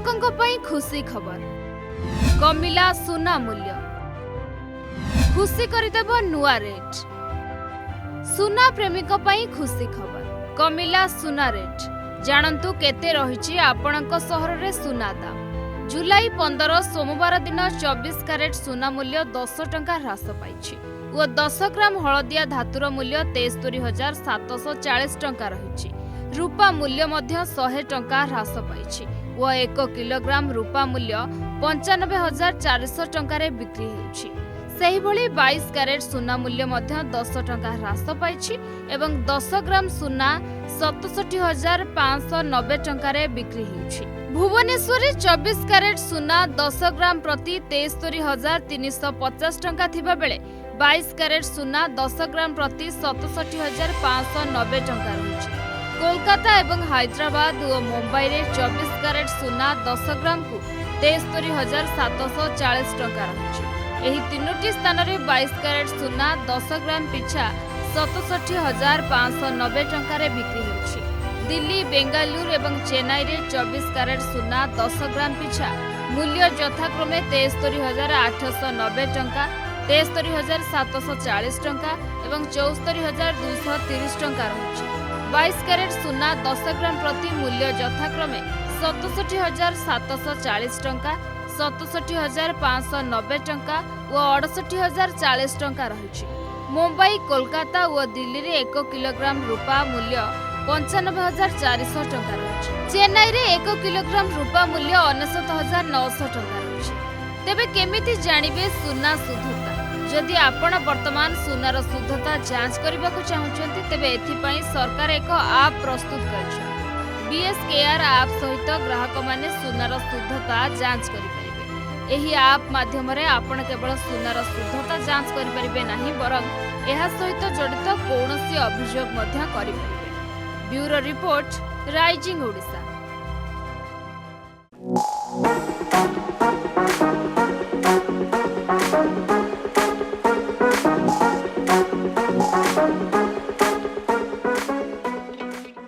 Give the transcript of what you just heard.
ग्राहकों पई खुशी खबर कमिला सुना मूल्य खुशी करदेव नुआ रेट सुना प्रेमिक पई खुशी खबर कमिला सुना रेट जानतु केते रहिछि आपणक सहर रे सुना दाम जुलाई 15 सोमवार दिन 24 कैरेट सुना मूल्य 10 टंका ह्रास पाइछि ओ 10 ग्राम हलदिया धातुर मूल्य 73,740 टंका रहिछि रूपा मूल्य मध्य 100 टंका ह्रास पाइछि ओ 1 किलोग्राम रूपा मूल्य 95,400 टंका रे बिक्री हेउछि सेही भली 22 कैरेट सुना मूल्य मध्य 10 टंका ह्रास पाइछि एवं 10 ग्राम सुना 67,590 टंका रे बिक्री हेउछि भुवनेश्वर 24 कैरेट सुना 10 ग्राम प्रति 73,350 टंका थिबा बेले 22 कैरेट सुना 10 ग्राम प्रति 67,590 टंका रहिछि कोलकाता एवं हैदराबाद और मुंबई रे 24 कैरेट सुना 10 ग्राम को 73,740 टंका रहिछि एही तीनोटी स्थान रे 22 कैरेट सुना 10 ग्राम पिछा 67,590 टंका रे बिक्री हेउछि दिल्ली बेंगालुरु एवं चेन्नई रे 24 कैरेट सुना 10 ग्राम पिछा मूल्य यथाक्रमे 73,890 टंका 73,740 टंका एवं 74,230 टंका रहिछि 22 कैरेट सुना 10 ग्राम प्रति मूल्य यथाक्रमे 67,740 टंका 67,590 टंका और 68,040 टंका रहिछि मुंबई कोलकाता और दिल्ली रे 1 किलोग्राम रूपा मूल्य 95,400 टंका रहिछि चेन्नई रे 1 किलोग्राम रूपा मूल्य 99,900 टंका रहिछि तेबे केमिति जानिबे सुना शुद्धता जदि आपण वर्तमान सुनार शुद्धता जांच करबाकू चाहुचंती तेबे एथिपई सरकार एक आप प्रस्तुत करछन बीएसकेआर आप सहित ग्राहक माने सुनार शुद्धता जांच करिपारिबे एही आप माध्यम रे आपण केवल सुनार शुद्धता जांच करिपारिबे नाही बरं एहा सहित जडित कोनोसी अभियोग मध्य करिपारिबे ब्यूरो रिपोर्ट राइजिंग ओडिशा।